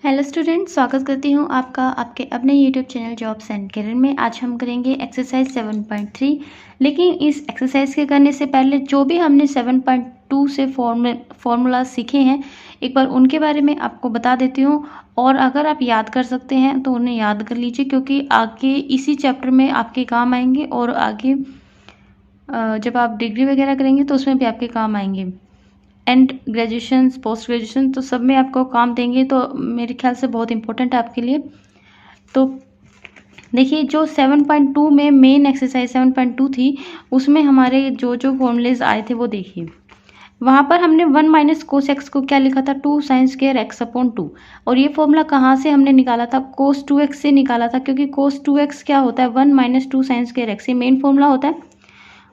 Hello student, स्वागत करती हूँ आपका आपके अपने YouTube channel jobs and career में। आज हम करेंगे एक्सरसाइज 7.3। लेकिन इस एक्सरसाइज के करने से पहले जो भी हमने 7.2 से फॉर्मूला सीखे हैं, एक बार उनके बारे में आपको बता देती हूँ। और अगर आप याद कर सकते हैं तो उन्हें याद कर लीजिए, क्योंकि आगे इसी चैप्टर में आपके काम आएंगे और आगे जब आप डिग्री वगैरह करेंगे तो उसमें भी आपके काम आएंगे। एंड ग्रेजुएशन, पोस्ट ग्रेजुएशन, तो सब में आपको काम देंगे, तो मेरे ख्याल से बहुत इंपॉर्टेंट है आपके लिए। तो देखिए, जो 7.2 में मेन एक्सरसाइज 7.2 थी, उसमें हमारे जो जो फॉर्मूलेज आए थे वो देखिए। वहाँ पर हमने 1 माइनस कोस एक्स को क्या लिखा था, 2 साइन स्क्वायर एक्स अपॉन 2। और ये फॉर्मूला कहाँ से हमने निकाला था, कोस 2x से निकाला था, क्योंकि कोस 2x क्या होता है, 1 माइनस 2 साइन स्क्वायर एक्स, ये मेन फॉर्मूला होता है।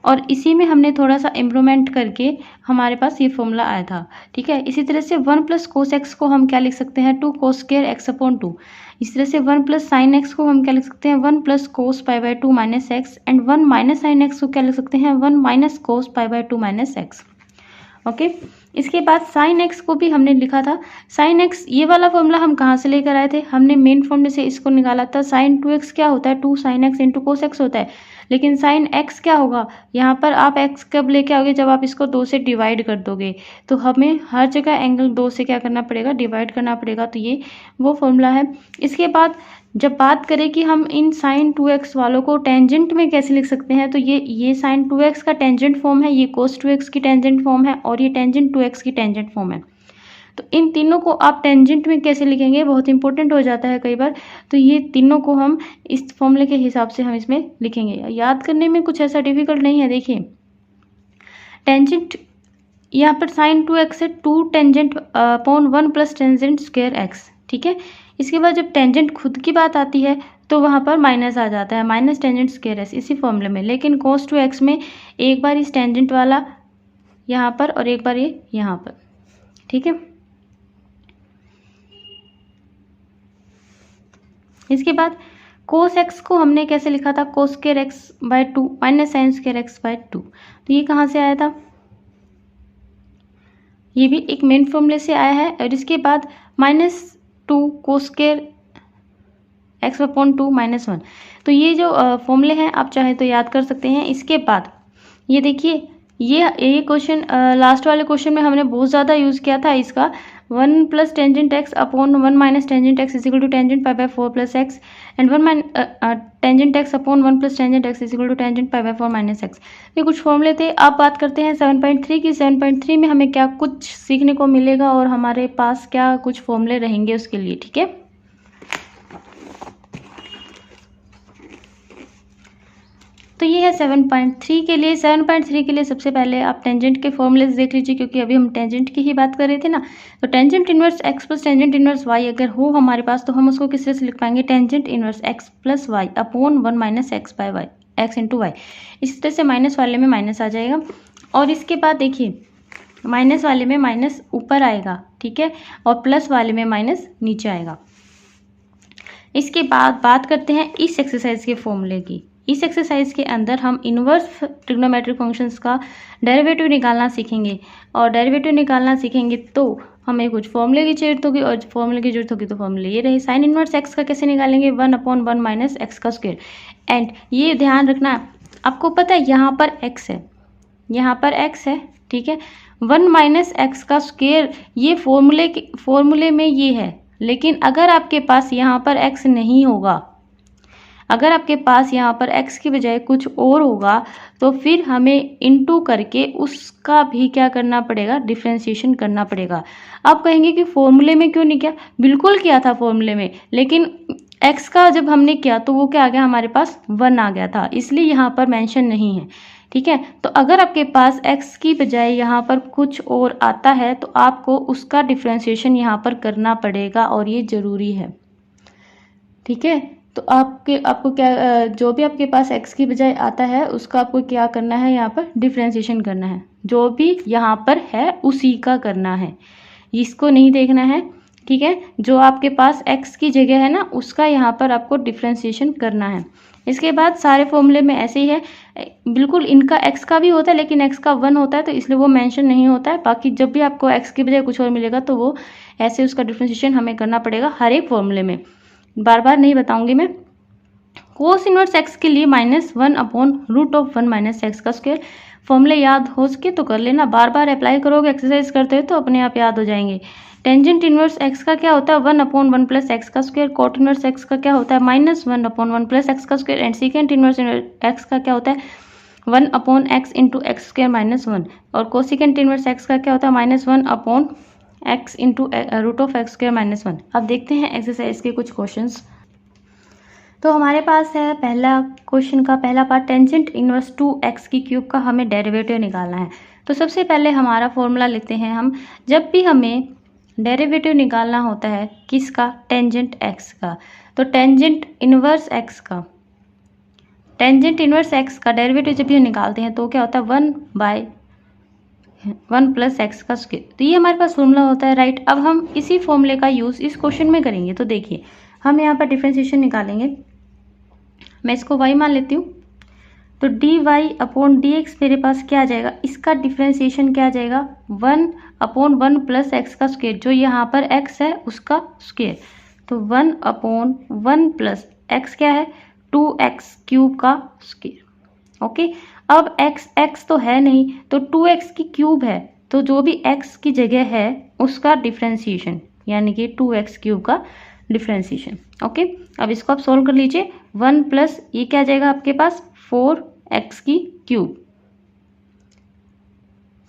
और इसी में हमने थोड़ा सा इम्प्रूवमेंट करके हमारे पास ये फॉर्मूला आया था। ठीक है, इसी तरह से 1 प्लस कोस एक्स को हम क्या लिख सकते हैं, 2 कोस स्क्वायर एक्स अपॉन 2। इस तरह से 1 प्लस साइन एक्स को हम क्या लिख सकते हैं, 1 plus cos pi by 2 minus x. And 1 minus sine x को क्या लिख सकते हैं, 1 minus cos pi by 2 minus x. Okay, इसके बाद साइन एक्स को भी हमने लिखा था। साइन एक्स, ये वाला फॉर्मूला हम कहाँ से लेकर आए थे, हमने मेन फॉर्मूले से इसको निकाला था। साइन 2x क्या होता है, 2 sine x into cos x होता है। लेकिन साइन x क्या होगा, यहाँ पर आप x कब लेके आओगे, जब आप इसको 2 से डिवाइड कर दोगे। तो हमें हर जगह एंगल 2 से क्या करना पड़ेगा, डिवाइड करना पड़ेगा। तो ये वो फॉर्मूला है। इसके बाद जब बात करें कि हम इन साइन 2x वालों को टेंजेंट में कैसे लिख सकते हैं, तो ये साइन 2x का टेंजेंट फॉर्म है, ये कोस 2x की टेंजेंट फॉर्म है, और ये टेंजेंट 2x की टेंजेंट फॉर्म है। तो इन तीनों को आप टेंजेंट में कैसे लिखेंगे, बहुत इंपॉर्टेंट हो जाता है कई बार। तो ये तीनों को हम इस फॉर्मूले के हिसाब से हम इसमें लिखेंगे। याद करने में कुछ ऐसा डिफिकल्ट नहीं है। देखिए, टेंजेंट यहाँ पर साइन 2x है, 2 tangent upon 1 plus tangent square x. ठीक है, इसके बाद जब टेंजेंट खुद की बात आती है तो वहाँ पर माइनस आ जाता है, माइनस टेंजेंट स्क्वायर एक्स इसी फॉर्मूले में। लेकिन कोस 2x में एक बार इस टेंजेंट वाला यहाँ पर और एक बार ये यहाँ पर। ठीक है, इसके बाद कोस एक्स को हमने कैसे लिखा था, cos square x by 2 minus sine square x by 2। तो ये कहाँ से आया था, ये भी एक मेन फॉर्मूले से आया है। और इसके बाद -2 कोस स्क्वायर एक्स अपॉन 2 -1। तो ये जो फॉर्मूले हैं आप चाहे तो याद कर सकते हैं। इसके बाद ये देखिए, ये क्वेश्चन लास्ट वाले क्वेश्चन में हमने बहुत ज़्यादा यूज़ किया था इसका। 1 plus tangent x upon 1 minus tangent x is equal to tangent pi by 4 plus x. And 1 tangent x upon 1 plus tangent x is equal to tangent pi by 4 minus x. ये कुछ फॉर्मूले थे। अब बात करते हैं 7.3 की। 7.3 में हमें क्या कुछ सीखने को मिलेगा और हमारे पास क्या कुछ फॉर्मूले रहेंगे उसके लिए। ठीक है, तो ये है 7.3 के लिए। 7.3 के लिए सबसे पहले आप टेंजेंट के फॉर्मूलेज देख लीजिए, क्योंकि अभी हम टेंजेंट की ही बात कर रहे थे ना। तो tangent inverse x plus tangent inverse y अगर हो हमारे पास, तो हम उसको किस तरह से लिख पाएंगे, tangent inverse x plus y upon 1 minus x by y, x into y. इस तरह से माइनस वाले में माइनस आ जाएगा। और इसके बाद देखिए, माइनस वाले में माइनस ऊपर आएगा, ठीक है, और प्लस वाले में माइनस नीचे आएगा। इसके बाद बात करते हैं इस एक्सरसाइज के फॉर्मूले की। इस एक्सरसाइज के अंदर हम इन्वर्स ट्रिग्नोमेट्रिक फंक्शंस का डेरिवेटिव निकालना सीखेंगे। और डेरिवेटिव निकालना सीखेंगे तो हमें कुछ फॉर्मूले की जरूरत होगी, और फॉर्मूले की जरूरत होगी तो फॉर्मूले ये रहे। साइन इनवर्स एक्स का कैसे निकालेंगे, 1 अपॉन 1 माइनस एक्स का स्क्वायर। एंड ये ध्यान रखना, आपको पता है यहाँ पर एक्स है, यहाँ पर एक्स है, ठीक है। 1 माइनस एक्स का स्क्वायर ये फॉर्मूले में ये है। लेकिन अगर आपके पास यहाँ पर x नहीं होगा, अगर आपके पास यहाँ पर x की बजाय कुछ और होगा, तो फिर हमें इनटू करके उसका भी क्या करना पड़ेगा, डिफ्रेंशिएशन करना पड़ेगा। आप कहेंगे कि फॉर्मूले में क्यों नहीं किया, बिल्कुल किया था फॉर्मूले में, लेकिन x का जब हमने किया तो वो क्या आ गया, हमारे पास 1 आ गया था, इसलिए यहाँ पर मेंशन नहीं है। ठीक है, तो अगर आपके पास x की बजाय यहाँ पर कुछ और आता है तो आपको उसका डिफ्रेंशिएशन यहाँ पर करना पड़ेगा, और ये ज़रूरी है। ठीक है, तो आपको क्या, जो भी आपके पास x की बजाय आता है उसका आपको क्या करना है, यहाँ पर डिफ्रेंशिएशन करना है। जो भी यहाँ पर है उसी का करना है, इसको नहीं देखना है। ठीक है, जो आपके पास x की जगह है ना उसका यहाँ पर आपको डिफ्रेंशिएशन करना है। इसके बाद सारे फॉर्मूले में ऐसे ही है, बिल्कुल इनका x का भी होता है लेकिन x का 1 होता है तो इसलिए वो मेंशन नहीं होता है। बाकी जब भी आपको x की बजाय कुछ और मिलेगा तो वो ऐसे उसका डिफ्रेंशिएशन हमें करना पड़ेगा हर एक फॉर्मूले में, बार बार नहीं बताऊंगी मैं। कोस इनवर्स x के लिए -1/√1 - x का स्क्वायर, फॉर्मूले याद हो सके तो कर लेना, बार बार अप्लाई करोगे एक्सरसाइज करते हुए तो अपने आप याद हो जाएंगे। टेंजेंट इनवर्स x का क्या होता है 1/1 + x का स्क्वायर, कोट इनवर्स x का क्या होता है -1/1 + x का square, and second inverse x का क्या होता है 1/x × x² - 1, और कोसेकेंट इनवर्स x का क्या होता है -1/x × √x² - 1। अब देखते हैं एक्सरसाइज के कुछ क्वेश्चंस। तो हमारे पास है पहला क्वेश्चन का पहला पार्ट, टेंजेंट इनवर्स 2x³ का हमें डेरिवेटिव निकालना है। तो सबसे पहले हमारा फॉर्मूला लेते हैं हम, जब भी हमें डेरिवेटिव निकालना होता है किसका, टेंजेंट x का, तो टेंजेंट इनवर्स x का डेरिवेटिव जब भी निकालते हैं तो क्या होता है 1/1 + x का स्क्वायर। तो ये हमारे पास फॉर्मूला होता है, राइट। अब हम इसी फॉर्मूले का यूज़ इस क्वेश्चन में करेंगे। तो देखिए हम यहाँ पर डिफ्रेंशिएशन निकालेंगे, मैं इसको y मान लेती हूँ, तो dy/dx मेरे पास क्या आ जाएगा, इसका डिफ्रेंशिएशन क्या आ जाएगा 1/1 + x का स्क्वायर, जो यहाँ पर x है उसका स्क्वायर, तो 1/1 + x क्या है 2x³ का स्क्वायर। ओके, अब x तो है नहीं तो 2x की क्यूब है, तो जो भी x की जगह है उसका डिफ्रेंशिएशन यानी कि 2x³ का डिफ्रेंशिएशन। ओके, अब इसको आप सोल्व कर लीजिए, 1 + ये क्या आ जाएगा आपके पास 4x³,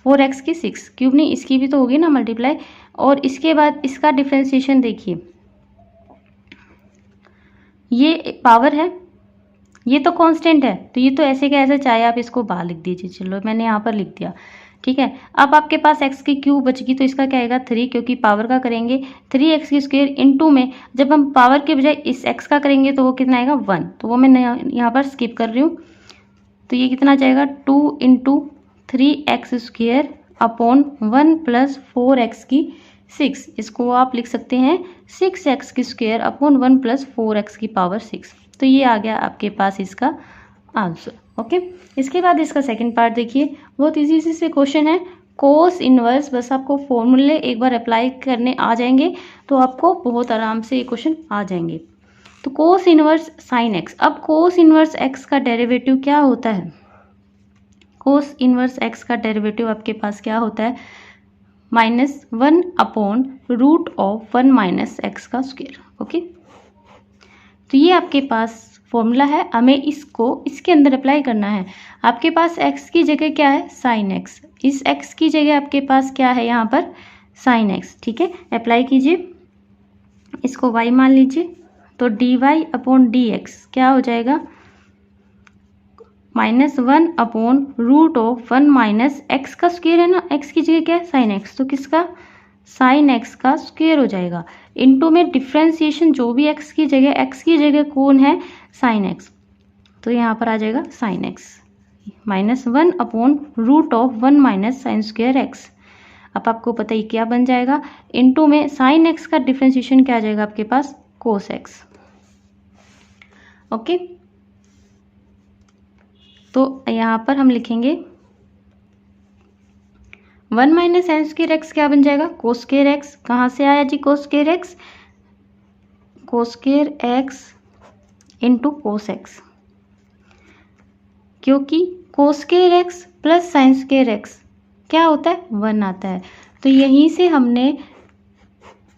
4x की 6 क्यूब नहीं, इसकी भी तो होगी ना मल्टीप्लाई। और इसके बाद इसका डिफ्रेंशिएशन देखिए, ये पावर है, ये तो कांस्टेंट है, तो ये तो ऐसे का ऐसे, चाहे आप इसको बाहर लिख दीजिए, चलो मैंने यहाँ पर लिख दिया, ठीक है। अब आपके पास x की क्यूब बचगी तो इसका क्या आएगा 3, क्योंकि पावर का करेंगे 3x² इंटू में जब हम पावर के बजाय इस x का करेंगे तो वो कितना आएगा 1, तो वो मैं यहाँ पर स्किप कर रही हूँ। तो ये कितना जाएगा 2 × 3x² अपॉन 1 + 4x की 6, इसको आप लिख सकते हैं 6x² अपॉन 1 + 4x की पावर 6। तो ये आ गया आपके पास इसका आंसर। ओके, इसके बाद इसका सेकंड पार्ट देखिए, बहुत इजी से क्वेश्चन है, कोस इनवर्स, बस आपको फॉर्मूले एक बार अप्लाई करने आ जाएंगे तो आपको बहुत आराम से ये क्वेश्चन आ जाएंगे। तो कोस इनवर्स साइन x, अब कोस इनवर्स x का डेरिवेटिव क्या होता है, कोस इनवर्स x का डेरिवेटिव आपके पास क्या होता है -1/√1 - x का स्क्वायर। ओके, तो ये आपके पास फॉर्मूला है, हमें इसको इसके अंदर अप्लाई करना है। आपके पास x की जगह क्या है साइन x, इस x की जगह आपके पास क्या है यहाँ पर साइन x, ठीक है। अप्लाई कीजिए, इसको y मान लीजिए, तो dy/dx क्या हो जाएगा -1/√1 - x का स्क्वायर है ना, x की जगह क्या है साइन x, तो किसका साइन x का स्क्वायर हो जाएगा, इनटू में डिफ्रेंशिएशन जो भी x की जगह कौन है साइन x, तो यहाँ पर आ जाएगा साइन x -1/√1 - sin² x। अब आपको पता ही क्या बन जाएगा, इनटू में साइन x का डिफ्रेंशिएशन क्या आ जाएगा आपके पास कोस x। ओके, तो यहाँ पर हम लिखेंगे 1 - sin² x क्या बन जाएगा cos² x, कहाँ से आया जी cos² x, cos² x into cos x, क्योंकि cos² x plus sin² x क्या होता है 1 आता है, तो यहीं से हमने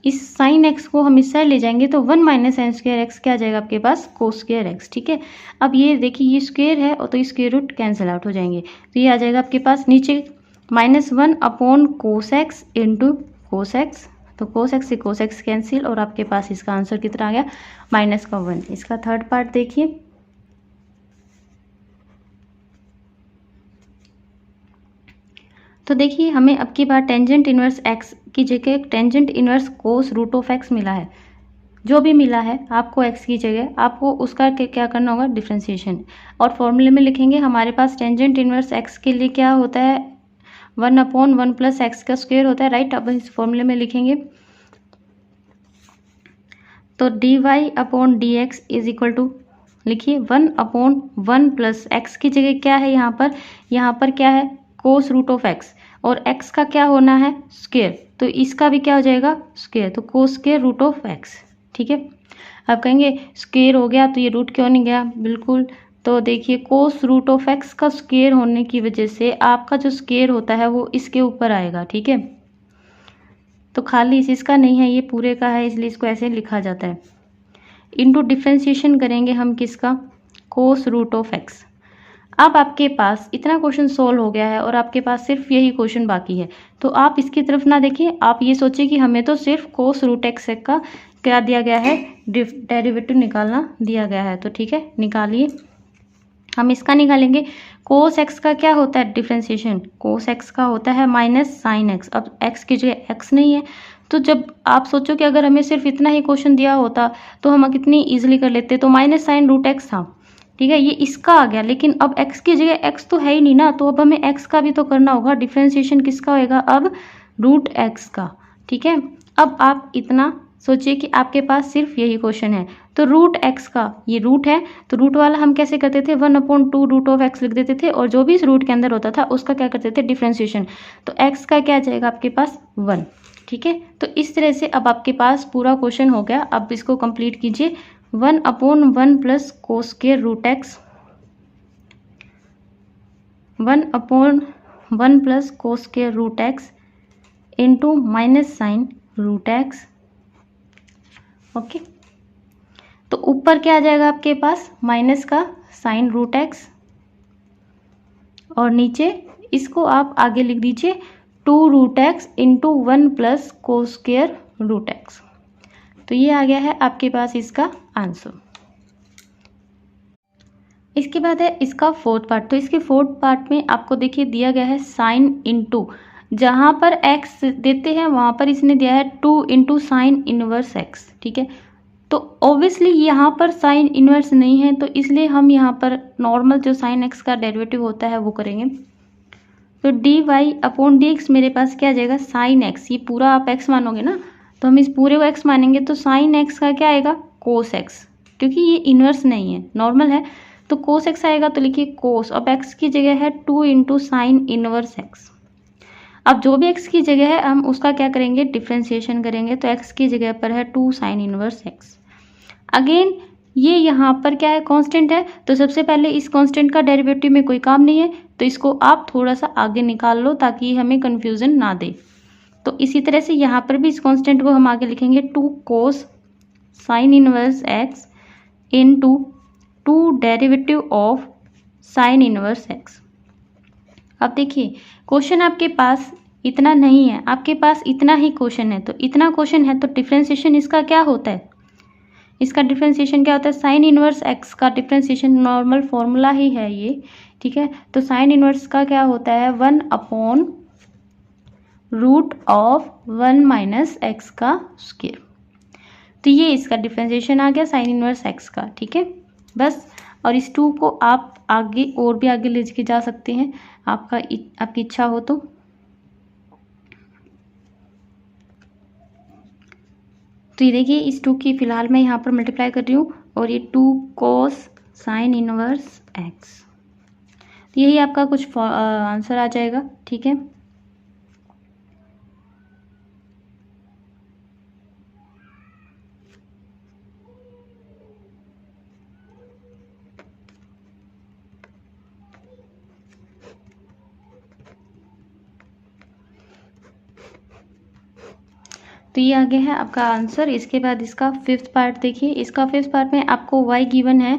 इस sin x को हम इस साइड ले जाएंगे तो 1 - sin² x क्या आ जाएगा आपके पास cos² x, ठीक है। अब ये देखिए ये स्क्वायर है और तो ये स्क्वायर रूट कैंसिल आउट हो जाएंगे, तो ये आ जाएगा आपके पास नीचे -1/cos x into cos x, तो cos x से cos x कैंसिल और आपके पास इसका आंसर कितना आ गया -1। इसका थर्ड पार्ट देखिए, तो देखिए हमें अब की बार टेंजेंट इनवर्स x की जगह टेंजेंट इनवर्स cos√x मिला है, जो भी मिला है आपको x की जगह आपको उसका क्या करना होगा डिफ्रेंशिएशन, और फॉर्मूले में लिखेंगे हमारे पास टेंजेंट इनवर्स x के लिए क्या होता है 1/1 + x का स्क्वायर होता है, राइट। अब इस फॉर्मूले में लिखेंगे तो dy upon d x is equal to, लिखिए 1/1 प्लस एक्स की जगह क्या है यहाँ पर क्या है कोस रूट ऑफ एक्स, और x का क्या होना है स्क्वायर, तो इसका भी क्या हो जाएगा स्क्वायर, तो cos square root of x. ठीक है, अब कहेंगे स्क्वायर हो गया तो ये रूट क्यों नहीं गया, बिल्कुल, तो देखिए कोस रूट ऑफ एक्स का स्क्वायर होने की वजह से आपका जो स्क्वायर होता है वो इसके ऊपर आएगा। ठीक है, तो खाली इसका नहीं है, ये पूरे का है, इसलिए इसको ऐसे लिखा जाता है। इनटू डिफ्रेंशिएशन करेंगे हम किसका, कोस रूट ऑफ एक्स। अब आपके पास इतना क्वेश्चन सोल्व हो गया है और आपके पास सिर्फ यही क्वेश्चन बाकी है, तो आप इसकी तरफ ना देखिए, आप ये सोचिए कि हमें तो सिर्फ कोस रूट एक्स का क्या दिया गया है, डेरिवेटिव निकालना दिया गया है। तो ठीक है, निकालिए, हम इसका निकालेंगे। कोस एक्स का क्या होता है डिफ्रेंशिएशन, कोस एक्स का होता है माइनस साइन एक्स। अब एक्स की जगह एक्स नहीं है, तो जब आप सोचो कि अगर हमें सिर्फ इतना ही क्वेश्चन दिया होता तो हम कितनी इजीली कर लेते, तो माइनस साइन रूट एक्स था। ठीक है, ये इसका आ गया, लेकिन अब x की जगह x तो है ही नहीं ना, तो अब हमें x का भी तो करना होगा। डिफ्रेंशिएशन किसका होएगा अब, रूट x का। ठीक है, अब आप इतना सोचिए कि आपके पास सिर्फ यही क्वेश्चन है, तो रूट x का ये रूट है, तो रूट वाला हम कैसे करते थे 1/2 रूट ऑफ x लिख देते थे, और जो भी इस रूट के अंदर होता था उसका क्या करते थे डिफ्रेंशिएशन, तो x का क्या आ जाएगा आपके पास 1। ठीक है, तो इस तरह से अब आपके पास पूरा क्वेश्चन हो गया। अब इसको कंप्लीट कीजिए, 1/1 plus cos square root x, 1/1 plus cos square root x into minus sine root x. Okay, तो ऊपर क्या आ जाएगा आपके पास माइनस का साइन रूट एक्स, और नीचे इसको आप आगे लिख दीजिए 2 root x into 1 plus cos square root x. तो ये आ गया है आपके पास इसका आंसर। इसके बाद है इसका फोर्थ पार्ट, तो इसके फोर्थ पार्ट में आपको देखिए दिया गया है साइन इनटू, जहाँ पर x देते हैं वहाँ पर इसने दिया है 2 इंटू साइन इनवर्स x। ठीक है, तो ऑब्वियसली यहाँ पर साइन इनवर्स नहीं है, तो इसलिए हम यहाँ पर नॉर्मल जो साइन x का डेरिवेटिव होता है वो करेंगे। तो d y upon d x मेरे पास क्या आ जाएगा साइन x, ये पूरा आप x मानोगे ना, तो हम इस पूरे को x मानेंगे, तो साइन x का क्या आएगा कोस x, क्योंकि ये इनवर्स नहीं है नॉर्मल है, तो कोस x आएगा, तो लिखिए कोस, अब x की जगह है 2 इंटू साइन इनवर्स x। अब जो भी x की जगह है हम उसका क्या करेंगे डिफ्रेंशिएशन करेंगे, तो x की जगह पर है 2 साइन इनवर्स x। अगेन ये यहाँ पर क्या है कांस्टेंट है, तो सबसे पहले इस कांस्टेंट का डेरिवेटिव में कोई काम नहीं है, तो इसको आप थोड़ा सा आगे निकाल लो ताकि हमें कंफ्यूजन ना दे। तो इसी तरह से यहाँ पर भी इस कांस्टेंट को हम आगे लिखेंगे 2 कोस sine inverse x into 2 derivative of sine inverse x। अब देखिए क्वेश्चन आपके पास इतना नहीं है, आपके पास इतना ही क्वेश्चन है, तो इतना क्वेश्चन है तो डिफ्रेंशिएशन इसका क्या होता है, इसका डिफ्रेंशिएशन क्या होता है साइन इनवर्स x का डिफ्रेंशिएशन नॉर्मल फॉर्मूला ही है ये। ठीक है, तो साइन इनवर्स का क्या होता है 1/√1 माइनस x का स्क्वायर, तो ये इसका डिफ्रेंशिएशन आ गया साइन इनवर्स x का। ठीक है, बस, और इस 2 को आप आगे और भी आगे ले के जा सकते हैं आपकी इच्छा हो तो ये देखिए इस 2 की फिलहाल मैं यहाँ पर मल्टीप्लाई कर रही हूँ, और ये 2 कोस साइन इनवर्स x, तो यही आपका कुछ आंसर आ जाएगा। ठीक है, तो ये आ गया है आपका आंसर। इसके बाद इसका फिफ्थ पार्ट देखिए, इसका फिफ्थ पार्ट में आपको y गिवन है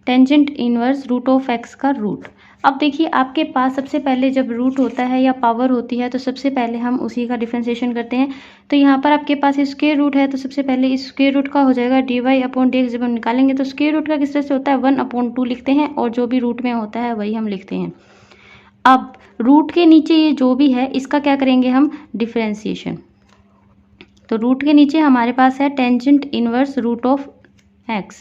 tangent inverse root of x का रूट। अब देखिए आपके पास सबसे पहले जब रूट होता है या पावर होती है तो सबसे पहले हम उसी का डिफ्रेंशिएशन करते हैं। तो यहाँ पर आपके पास स्क्वायर रूट है, तो सबसे पहले इस स्क्वायर रूट का हो जाएगा d y upon d x. जब हम निकालेंगे तो स्क्वायर रूट का किस तरह से होता है 1/2 लिखते हैं, और जो भी रूट में होता है वही हम लिखते हैं। अब रूट के नीचे ये जो भी है इसका क्या करेंगे हम डिफ्रेंशिएशन, तो रूट के नीचे हमारे पास है tangent inverse root of x।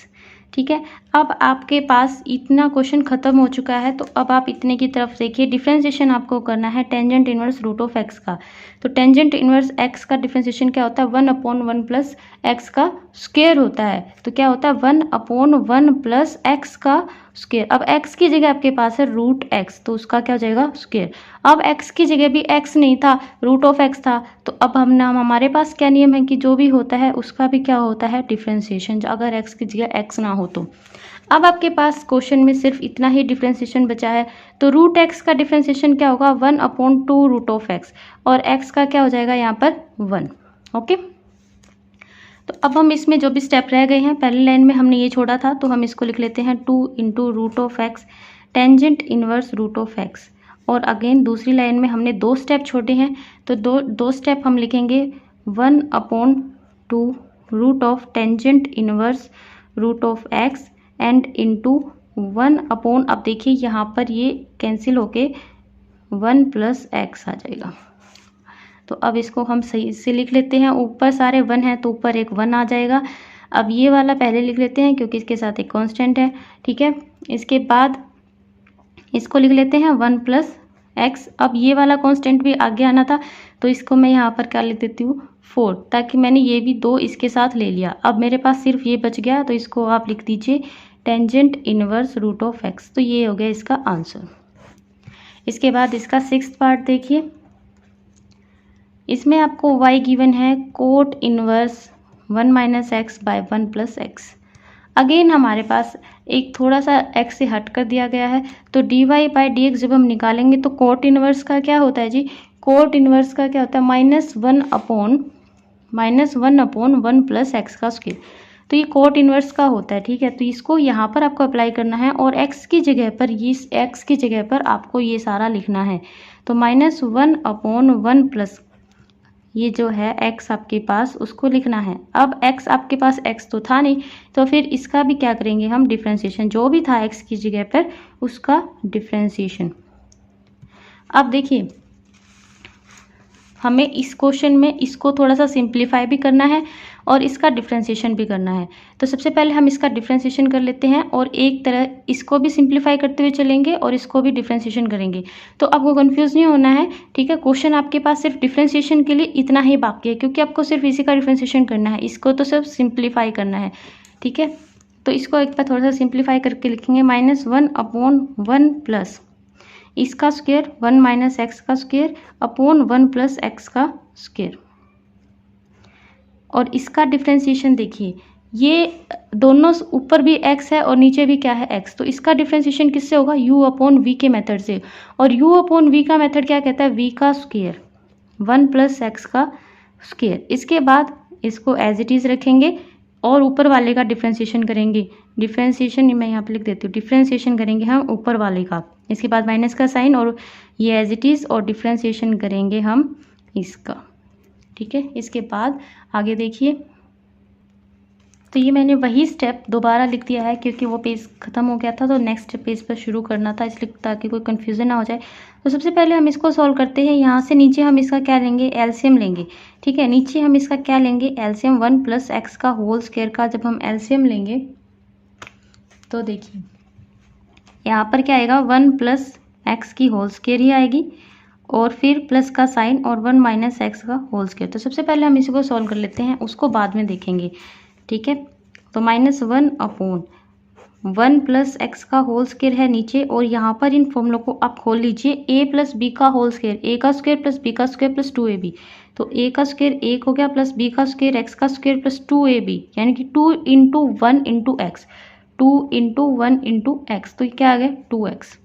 ठीक है, अब आपके पास इतना क्वेश्चन खत्म हो चुका है, तो अब आप इतने की तरफ देखिए। डिफरेंशिएशन आपको करना है tangent inverse root of x का। तो टेंजेंट इनवर्स एक्स का डिफरेंशिएशन क्या होता है, 1/1 प्लस एक्स का स्क्वायर होता है। तो क्या होता है 1/1 प्लस एक्स का स्क्वायर। अब एक्स की जगह आपके पास है रूट एक्स, तो उसका क्या हो जाएगा स्क्वायर। अब एक्स की जगह भी एक्स नहीं था, रूट ऑफ एक्स था। तो अब हमारे पास क्या नियम है कि जो भी होता है उसका भी क्या होता है डिफरेंशिएशन, अगर एक्स की जगह एक्स ना हो तो। अब आपके पास क्वेश्चन में सिर्फ इतना ही डिफरेंशिएशन बचा है। तो रूट एक्स का डिफरेंशिएशन क्या होगा 1/2 रूट ऑफ एक्स, और एक्स का क्या हो जाएगा यहाँ पर 1। ओके, तो अब हम इसमें जो भी स्टेप रह गए हैं, पहली लाइन में हमने ये छोड़ा था, तो हम इसको लिख लेते हैं 2 into root of x tangent inverse root of x. और अगेन दूसरी लाइन में हमने 2 स्टेप छोड़े हैं, तो दो स्टेप हम लिखेंगे 1/2 root of tangent inverse root of x and into 1/, अब देखिए यहाँ पर ये कैंसिल होके 1 प्लस एक्स आ जाएगा। तो अब इसको हम सही से लिख लेते हैं, ऊपर सारे 1 हैं तो ऊपर एक 1 आ जाएगा। अब ये वाला पहले लिख लेते हैं क्योंकि इसके साथ एक कांस्टेंट है, ठीक है। इसके बाद इसको लिख लेते हैं 1 प्लस एक्स। अब ये वाला कांस्टेंट भी आगे आना था, तो इसको मैं यहाँ पर क्या लिख देती हूँ 4, ताकि मैंने ये भी 2 इसके साथ ले लिया। अब मेरे पास सिर्फ ये बच गया, तो इसको आप लिख दीजिए tangent inverse root of x. तो ये हो गया इसका आंसर। इसके बाद इसका 6th पार्ट देखिए। इसमें आपको y गिवन है cot inverse 1 minus x by 1 plus x. Again हमारे पास एक थोड़ा सा x से हट कर दिया गया है, तो dy बाई dx जब हम निकालेंगे तो कोट इनवर्स का क्या होता है जी, कोट इनवर्स का क्या होता है -1/1 प्लस एक्स का स्क्वायर। तो ये कोट इनवर्स का होता है, ठीक है। तो इसको यहाँ पर आपको अप्लाई करना है, और x की जगह पर x की जगह पर आपको ये सारा लिखना है। तो -1/1 प्लस ये जो है x आपके पास उसको लिखना है। अब x आपके पास x तो था नहीं, तो फिर इसका भी क्या करेंगे हम डिफरेंशिएशन, जो भी था x की जगह पर उसका डिफरेंशिएशन। अब देखिए हमें इस क्वेश्चन में इसको थोड़ा सा सिंप्लीफाई भी करना है और इसका डिफरेंशिएशन भी करना है। तो सबसे पहले हम इसका डिफरेंशिएशन कर लेते हैं, और एक तरह इसको भी सिंप्लीफाई करते हुए चलेंगे और इसको भी डिफरेंशिएशन करेंगे। तो आपको कंफ्यूज नहीं होना है, ठीक है। क्वेश्चन आपके पास सिर्फ डिफरेंशिएशन के लिए इतना ही बाकी है, क्योंकि आपको सिर्फ इसी का डिफरेंशिएशन करना है, इसको तो सिर्फ सिंप्लीफाई करना है, ठीक है। तो इसको एक बार थोड़ा सा सिंप्लीफाई करके लिखेंगे -1/1 प्लस इसका स्क्वायर 1 माइनस एक्स का स्क्वायर अपॉन 1 प्लस एक्स का स्क्वायर। और इसका डिफरेंशिएशन देखिए, ये दोनों ऊपर भी x है और नीचे भी क्या है x, तो इसका डिफरेंशिएशन किससे होगा u/v के मेथड से। और u/v का मेथड क्या कहता है v का स्क्वायर 1 प्लस एक्स का स्क्वायर। इसके बाद इसको एज इट इज़ रखेंगे और ऊपर वाले का डिफरेंशिएशन करेंगे। डिफरेंशिएशन मैं यहाँ पे लिख देती हूँ, डिफरेंशिएशन करेंगे हम ऊपर वाले का, इसके बाद माइनस का साइन और ये एज इट इज़, और डिफरेंशिएशन करेंगे हम इसका, ठीक है। इसके बाद आगे देखिए, तो ये मैंने वही स्टेप दोबारा लिख दिया है क्योंकि वो पेज ख़त्म हो गया था, तो नेक्स्ट पेज पर शुरू करना था, इसलिए ताकि कोई कन्फ्यूज़न ना हो जाए। तो सबसे पहले हम इसको सॉल्व करते हैं। यहाँ से नीचे हम इसका क्या लेंगे, एलसीएम लेंगे, ठीक है। नीचे हम इसका क्या लेंगे, एलसीएम 1 प्लस एक्स का होल स्क्वायर का जब हम एलसीएम लेंगे तो देखिए यहाँ पर क्या आएगा 1 प्लस एक्स की होल स्क्वायर ही आएगी, और फिर प्लस का साइन और 1 माइनस एक्स का होल स्क्वायर। तो सबसे पहले हम इसको सॉल्व कर लेते हैं, उसको बाद में देखेंगे, ठीक है। तो -1/1 प्लस एक्स का होल स्क्वायर है नीचे, और यहाँ पर इन फॉर्मूलों को आप खोल लीजिए, a प्लस बी का होल स्क्वायर, a का स्क्वायर प्लस b का स्क्वायर प्लस 2ab। तो a का स्क्वायर 1 हो गया प्लस b का स्क्वायर x का स्क्वायर प्लस 2ab, यानी कि 2 into 1 into x, 2 into 1 into x, तो ये क्या आ गया 2x।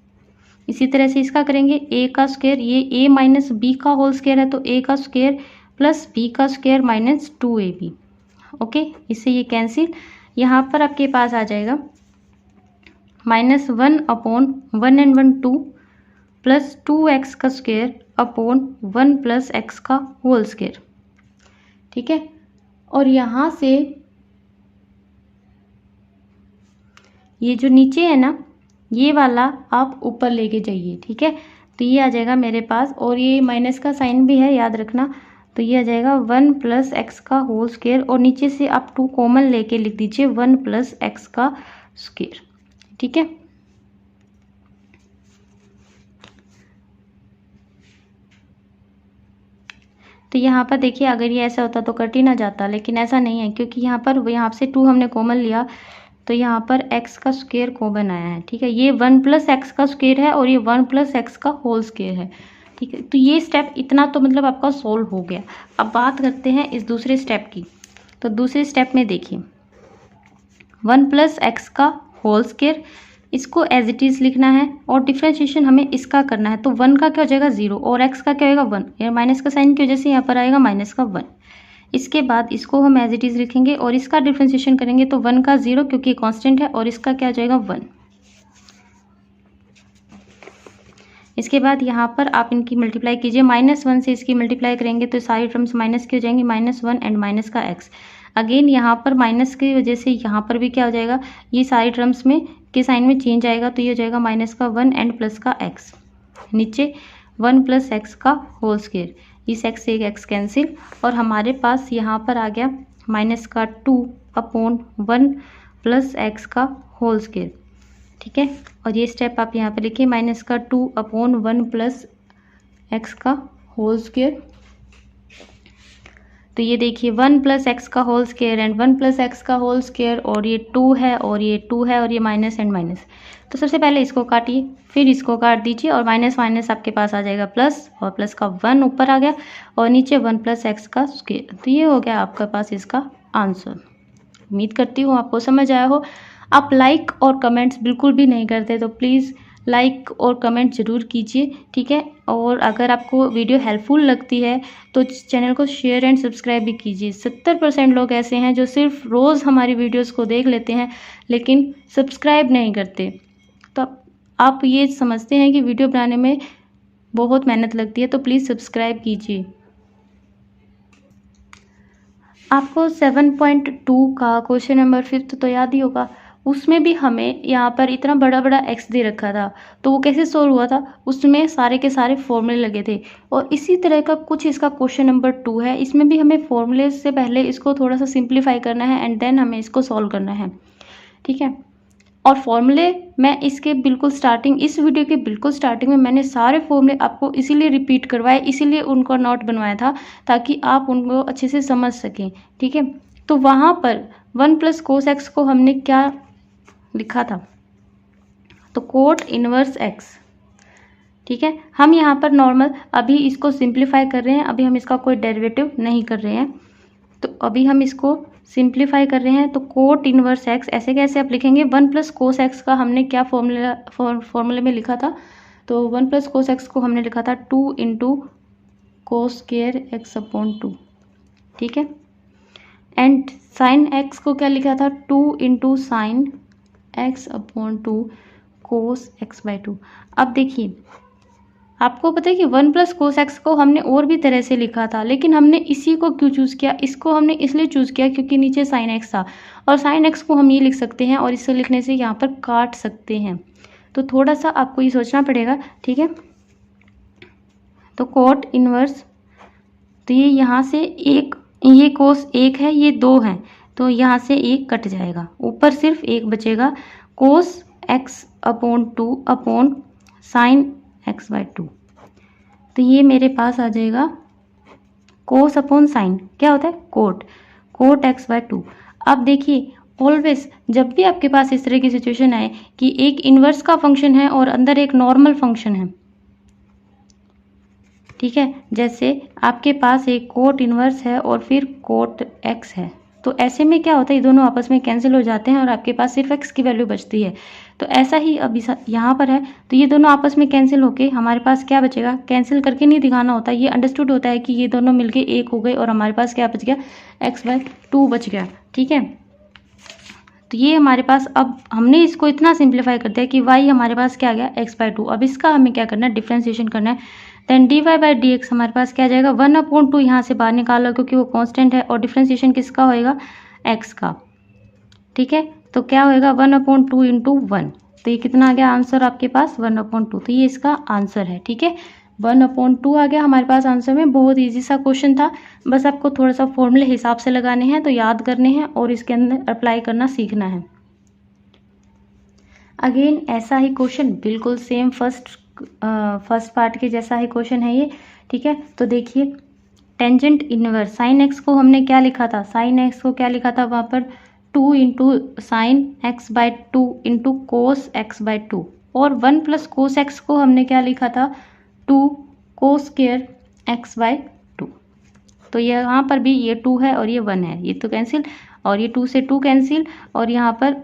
इसी तरह से इसका करेंगे a का स्क्वायर, ये a माइनस बी का होल स्क्वायर है, तो a का स्क्वायर प्लस b का स्क्वायर माइनस 2ab। ओके, इससे ये कैंसिल, यहाँ पर आपके पास आ जाएगा -1/1 एंड 1 2 प्लस 2x का स्क्वायर अपॉन 1 प्लस एक्स का होल स्क्वायर, ठीक है। और यहाँ से ये जो नीचे है ना, ये वाला आप ऊपर लेके जाइए, ठीक है। तो ये आ जाएगा मेरे पास, और ये माइनस का साइन भी है, याद रखना। तो ये आ जाएगा 1 प्लस एक्स का होल स्क्वायर, और नीचे से आप 2 कॉमन लेके लिख दीजिए 1 प्लस एक्स का स्क्वायर। ठीक है। तो यहाँ पर देखिए अगर ये ऐसा होता तो कट ही ना जाता, लेकिन ऐसा नहीं है क्योंकि यहाँ से 2 हमने कॉमन लिया तो यहाँ पर x का स्क्वायर कॉमन आया है। ठीक है, ये 1 प्लस एक्स का स्क्वायर है और ये 1 प्लस एक्स का होल स्क्वायर है। ठीक है, तो ये स्टेप इतना तो मतलब आपका सोल्व हो गया। अब बात करते हैं इस दूसरे स्टेप की। तो दूसरे स्टेप में देखिए 1 प्लस एक्स का होल स्क्वायर, इसको एज इट इज़ लिखना है और डिफ्रेंशिएशन हमें इसका करना है। तो 1 का क्या हो जाएगा 0 और x का क्या होगा 1, या माइनस का साइन की वजह से यहाँ पर आएगा माइनस का 1। इसके बाद इसको हम एज इट इज़ लिखेंगे और इसका डिफ्रेंशिएशन करेंगे तो 1 का 0 क्योंकि कांस्टेंट है और इसका क्या हो जाएगा 1। इसके बाद यहाँ पर आप इनकी मल्टीप्लाई कीजिए, -1 से इसकी मल्टीप्लाई करेंगे तो सारी टर्म्स माइनस की हो जाएंगी, -1 एंड माइनस का x। अगेन यहाँ पर माइनस की वजह से यहाँ पर भी क्या हो जाएगा, ये सारी टर्म्स में के साइन में चेंज आएगा तो ये हो जाएगा माइनस का 1 एंड प्लस का x। नीचे 1 प्लस एक्स का होल स्क्वायर, इस x से एक x कैंसिल और हमारे पास यहाँ पर आ गया माइनस का 2 अपॉन 1 प्लस एक्स का होल स्क्वायर। ठीक है, और ये स्टेप आप यहाँ पे लिखिए माइनस का 2 अपॉन 1 प्लस एक्स का होल स्क्वायर। तो ये देखिए 1 प्लस एक्स का whole square and 1 plus x का होल स्क्वायर और ये 2 है और ये 2 है और ये माइनस एंड माइनस। तो सबसे पहले इसको काटिए, फिर इसको काट दीजिए और माइनस माइनस आपके पास आ जाएगा प्लस और प्लस का 1 ऊपर आ गया और नीचे 1 प्लस एक्स का स्क्वायर। तो ये हो गया आपके पास इसका आंसर। उम्मीद करती हूँ आपको समझ आया हो। आप लाइक और कमेंट्स बिल्कुल भी नहीं करते तो प्लीज़ लाइक और कमेंट ज़रूर कीजिए। ठीक है, और अगर आपको वीडियो हेल्पफुल लगती है तो चैनल को शेयर एंड सब्सक्राइब भी कीजिए। 70% लोग ऐसे हैं जो सिर्फ रोज़ हमारी वीडियोस को देख लेते हैं लेकिन सब्सक्राइब नहीं करते। तो आप ये समझते हैं कि वीडियो बनाने में बहुत मेहनत लगती है, तो प्लीज़ सब्सक्राइब कीजिए। आपको 7.2 का क्वेश्चन नंबर 5 तो याद ही होगा। उसमें भी हमें यहाँ पर इतना बड़ा बड़ा x दे रखा था, तो वो कैसे सोल्व हुआ था, उसमें सारे के सारे फॉर्मूले लगे थे। और इसी तरह का कुछ इसका क्वेश्चन नंबर 2 है। इसमें भी हमें फॉर्मूले से पहले इसको थोड़ा सा सिंप्लीफाई करना है एंड देन हमें इसको सॉल्व करना है। ठीक है, और फॉर्मूले मैं इसके बिल्कुल स्टार्टिंग, इस वीडियो के बिल्कुल स्टार्टिंग में मैंने सारे फॉर्मूले आपको इसीलिए रिपीट करवाए, इसीलिए उनको नोट बनवाया था ताकि आप उनको अच्छे से समझ सकें। ठीक है, तो वहाँ पर 1 प्लस कोस एक्स को हमने क्या लिखा था, तो कोट इनवर्स एक्स। ठीक है, हम यहाँ पर नॉर्मल अभी इसको सिंप्लीफाई कर रहे हैं, अभी हम इसका कोई डेरिवेटिव नहीं कर रहे हैं, तो अभी हम इसको सिंप्लीफाई कर रहे हैं। तो कोट इनवर्स एक्स ऐसे कैसे आप लिखेंगे, 1 प्लस कोस एक्स का हमने क्या फॉर्मूले में लिखा था, तो 1 प्लस कोस एक्स को हमने लिखा था 2 इंटू कोस स्क्वायर एक्स अपॉन 2। ठीक है, एंड साइन एक्स को क्या लिखा था, 2 into sine x upon 2 cos x by 2। अब देखिए आपको पता है कि 1 प्लस कोस एक्स को हमने और भी तरह से लिखा था, लेकिन हमने इसी को क्यों चूज़ किया, इसको हमने इसलिए चूज़ किया क्योंकि नीचे साइन एक्स था और साइन एक्स को हम ये लिख सकते हैं और इसे लिखने से यहाँ पर काट सकते हैं। तो थोड़ा सा आपको ये सोचना पड़ेगा। ठीक है, तो कोट इनवर्स, तो ये यहाँ से एक, ये कोस 1 है, ये 2 है, तो यहाँ से 1 कट जाएगा, ऊपर सिर्फ 1 बचेगा, कोस X upon 2 upon sine x by 2। तो ये मेरे पास आ जाएगा कोस अपॉन साइन, क्या होता है कोट एक्स बाई 2। अब देखिए ऑलवेज जब भी आपके पास इस तरह की सिचुएशन आए कि एक इन्वर्स का फंक्शन है और अंदर एक नॉर्मल फंक्शन है, ठीक है, जैसे आपके पास एक कोट इन्वर्स है और फिर कोट एक्स है, तो ऐसे में क्या होता है, ये दोनों आपस में कैंसिल हो जाते हैं और आपके पास सिर्फ एक्स की वैल्यू बचती है। तो ऐसा ही अब यहाँ पर है, तो ये दोनों आपस में कैंसिल होके हमारे पास क्या बचेगा, कैंसिल करके नहीं दिखाना होता, ये अंडरस्टूड होता है कि ये दोनों मिलके 1 हो गए और हमारे पास क्या बच गया, एक्स बाई 2 बच गया। ठीक है, तो ये हमारे पास, अब हमने इसको इतना सिंप्लीफाई कर दिया कि y हमारे पास क्या आ गया, एक्स बाई 2। अब इसका हमें क्या करना है, डिफ्रेंशिएशन करना है। Then d y by d x हमारे पास क्या आ जाएगा, 1/2 यहाँ से बाहर निकालो क्योंकि वो कांस्टेंट है और डिफ्रेंशिएशन किसका होएगा, x का। ठीक है, तो क्या होएगा 1/2 इंटू 1, तो ये कितना आ गया आंसर आपके पास 1/2, तो ये इसका आंसर है। ठीक है, 1/2 आ गया हमारे पास आंसर में। बहुत ईजी सा क्वेश्चन था, बस आपको थोड़ा सा फॉर्मूले हिसाब से लगाने हैं, तो याद करने हैं और इसके अंदर अप्लाई करना सीखना है। अगेन ऐसा ही क्वेश्चन, बिल्कुल सेम फर्स्ट पार्ट के जैसा ही क्वेश्चन है ये, ठीक है। तो देखिए टेंजेंट इनवर्स साइन एक्स को हमने क्या लिखा था, साइन एक्स को क्या लिखा था वहाँ पर 2 into sine x by 2 into cos x by 2, और 1 प्लस कोस एक्स को हमने क्या लिखा था 2 कोस स्क्वायर एक्स बाई 2। तो यहाँ पर भी ये 2 है और ये 1 है, ये तो कैंसिल, और ये 2 से 2 कैंसिल, और यहाँ पर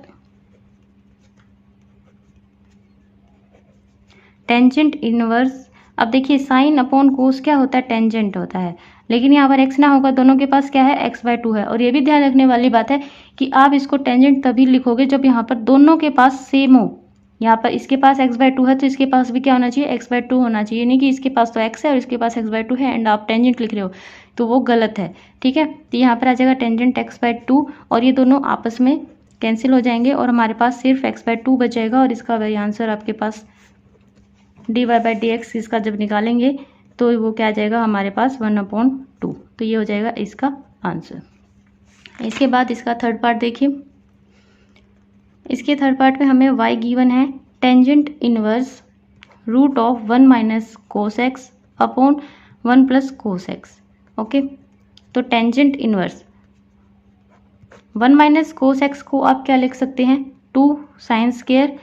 टेंजेंट इनवर्स। अब देखिए साइन अपॉन कोस क्या होता है, टेंजेंट होता है, लेकिन यहाँ पर x ना होगा, दोनों के पास क्या है x बाई 2 है। और ये भी ध्यान रखने वाली बात है कि आप इसको टेंजेंट तभी लिखोगे जब यहाँ पर दोनों के पास सेम हो। यहाँ पर इसके पास x बाई 2 है तो इसके पास भी क्या होना चाहिए, x बाई 2 होना चाहिए, नहीं कि इसके पास तो x है और इसके पास x बाई 2 है एंड आप टेंजेंट लिख रहे हो, तो वो गलत है, ठीक है। तो यहाँ पर आ जाएगा टेंजेंट x बाई 2 और ये दोनों आपस में कैंसिल हो जाएंगे और हमारे पास सिर्फ x बाई 2 बचेगा, और इसका वही आंसर आपके पास dy बाई डी एक्स इसका जब निकालेंगे तो वो क्या आ जाएगा हमारे पास 1/2। तो ये हो जाएगा इसका आंसर। इसके बाद इसका थर्ड पार्ट देखिए, इसके थर्ड पार्ट में हमें y गिवन है tangent inverse root of 1 minus cos X upon 1 plus cos X. Okay, तो tangent inverse 1 minus cos X को आप क्या लिख सकते हैं 2 sine square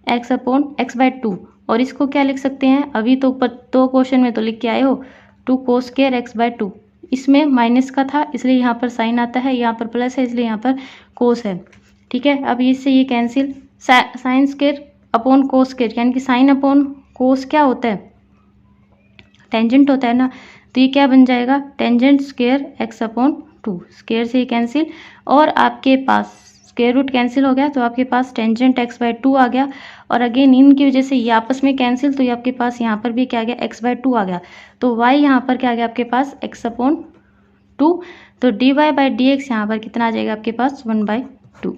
X upon X by 2, और इसको क्या लिख सकते हैं, अभी तो क्वेश्चन में तो लिख के आए हो 2 कोस स्क्वायर एक्स बाई 2, इसमें माइनस का था इसलिए यहाँ पर साइन आता है, यहाँ पर प्लस है इसलिए यहाँ पर कोस है, ठीक है। अब इससे ये cancel, sine square upon cos square यानी कि साइन अपॉन कोस क्या होता है, टेंजेंट होता है ना, तो ये क्या बन जाएगा tangent square X upon 2, square से ये कैंसिल, और आपके पास स्क्वायर रूट कैंसिल हो गया तो आपके पास टेंजेंट एक्स बाई 2 आ गया, और अगेन इनकी वजह से ये आपस में कैंसिल, तो ये आपके पास यहाँ पर भी क्या आ गया एक्स बाई 2 आ गया, तो y यहाँ पर क्या आ गया आपके पास एक्स अपॉन 2, तो dy बाई डी एक्स यहाँ पर कितना आ जाएगा आपके पास 1/2।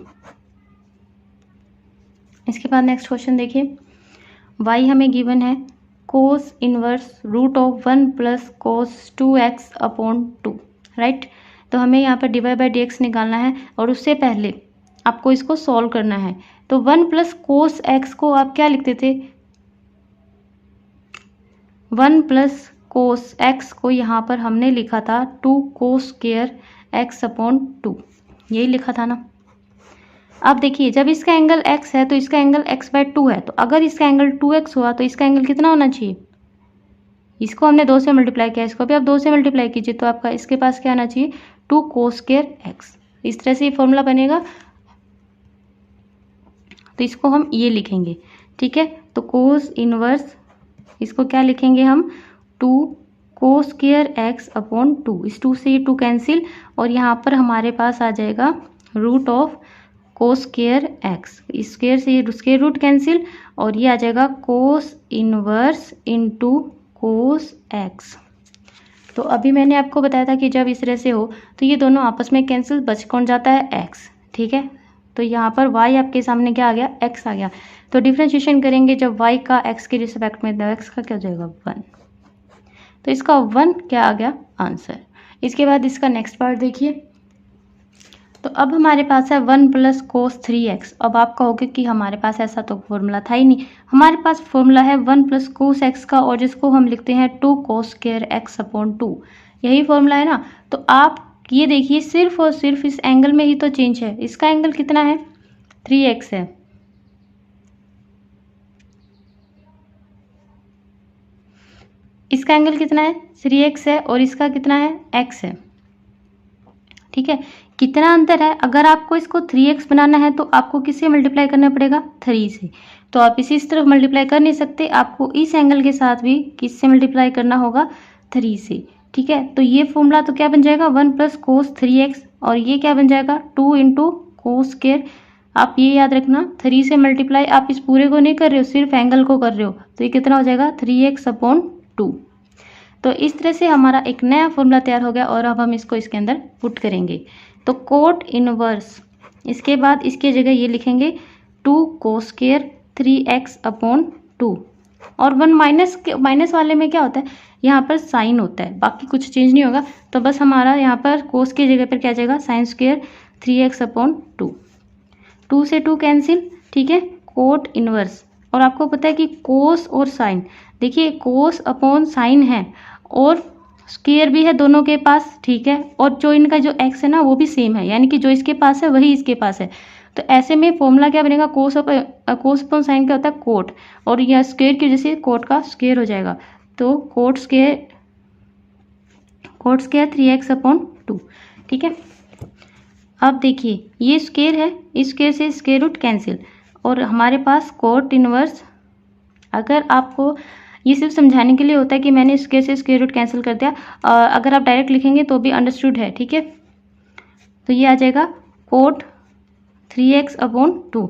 इसके बाद नेक्स्ट क्वेश्चन देखिए, y हमें गिवन है cos inverse root of 1 plus cos 2x upon 2, right. तो हमें यहाँ पर dy बाई डी एक्स निकालना है, और उससे पहले आपको इसको सॉल्व करना है। तो 1 प्लस कोस एक्स को आप क्या लिखते थे, 1 प्लस कोस एक्स को यहाँ पर हमने लिखा था 2 कोस स्क्वायर एक्स अपॉन 2, यही लिखा था ना। अब देखिए जब इसका एंगल x है तो इसका एंगल x बाई 2 है, तो अगर इसका एंगल 2x हुआ तो इसका एंगल कितना होना चाहिए, इसको हमने 2 से मल्टीप्लाई किया, इसको भी आप 2 से मल्टीप्लाई कीजिए, तो आपका इसके पास क्या आना चाहिए 2 कोस स्क्वायर एक्स। इस तरह से ये फॉर्मूला बनेगा, तो इसको हम ये लिखेंगे, ठीक है। तो कोस इनवर्स इसको क्या लिखेंगे हम 2 कोस स्क्वायर एक्स अपॉन 2, इस 2 से ये 2 कैंसिल, और यहाँ पर हमारे पास आ जाएगा root of cos square x, square से ये स्क्वायर रूट कैंसिल, और ये आ जाएगा cos inverse into cos x. तो अभी मैंने आपको बताया था कि जब इस तरह से हो तो ये दोनों आपस में कैंसिल, बच कौन जाता है एक्स, ठीक है। तो यहाँ पर y आपके सामने क्या आ गया x आ गया, तो डिफ्रेंशिएशन करेंगे जब y का x के रिस्पेक्ट में, तो x का क्या हो जाएगा 1, तो इसका 1 क्या आ गया आंसर। इसके बाद इसका नेक्स्ट पार्ट देखिए, तो अब हमारे पास है 1 प्लस कोस 3x। अब आप कहोगे कि हमारे पास ऐसा तो फॉर्मूला था ही नहीं, हमारे पास फॉर्मूला है 1 प्लस कोस x का, और जिसको हम लिखते हैं 2 कोस स्क्वायर x अपॉन 2, यही फॉर्मूला है ना। तो आप ये देखिए सिर्फ और सिर्फ इस एंगल में ही तो चेंज है, इसका एंगल कितना है 3x है, इसका एंगल कितना है 3x है, और इसका कितना है x है, ठीक है। कितना अंतर है, अगर आपको इसको 3x बनाना है तो आपको किससे मल्टीप्लाई करना पड़ेगा 3 से, तो आप इसी तरफ मल्टीप्लाई कर नहीं सकते, आपको इस एंगल के साथ भी किससे मल्टीप्लाई करना होगा 3 से, ठीक है। तो ये फॉर्मूला तो क्या बन जाएगा 1 प्लस कोस 3x, और ये क्या बन जाएगा 2 इंटू कोस स्क्वायर। आप ये याद रखना 3 से मल्टीप्लाई आप इस पूरे को नहीं कर रहे हो, सिर्फ एंगल को कर रहे हो, तो ये कितना हो जाएगा 3x अपॉन 2। तो इस तरह से हमारा एक नया फॉर्मूला तैयार हो गया, और अब हम इसको इसके अंदर पुट करेंगे। तो कोट इनवर्स, इसके बाद इसके जगह ये लिखेंगे 2 कोस स्क्वायर 3x अपॉन 2, और 1 माइनस वाले में क्या होता है यहाँ पर साइन होता है, बाकी कुछ चेंज नहीं होगा, तो बस हमारा यहाँ पर कोस की जगह पर क्या जाएगा साइन स्क्वायर 3x अपॉन 2, 2 से 2 कैंसिल, ठीक है। कोट इनवर्स, और आपको पता है कि कोस और साइन, देखिए कोस अपॉन साइन है और स्क्वायर भी है दोनों के पास, ठीक है, और जो इनका जो एक्स है ना वो भी सेम है, यानी कि जो इसके पास है वही इसके पास है। तो ऐसे में फॉर्मूला क्या बनेगा, कोस अपॉन साइन क्या होता है, कोट, और यह स्क्वायर की वजह से कोट का स्क्वायर हो जाएगा। तो कोट स्क्वायर 3x अपॉन 2, ठीक है। अब देखिए ये स्क्वायर है, इस स्क्वायर से स्क्वायर रूट कैंसिल, और हमारे पास कोट इनवर्स, अगर आपको ये सिर्फ समझाने के लिए होता है कि मैंने स्क्वायर से स्क्वायर रूट कैंसिल कर दिया, अगर आप डायरेक्ट लिखेंगे तो भी अंडरस्टूड है, ठीक है। तो ये आ जाएगा कोट 3x अपॉन 2,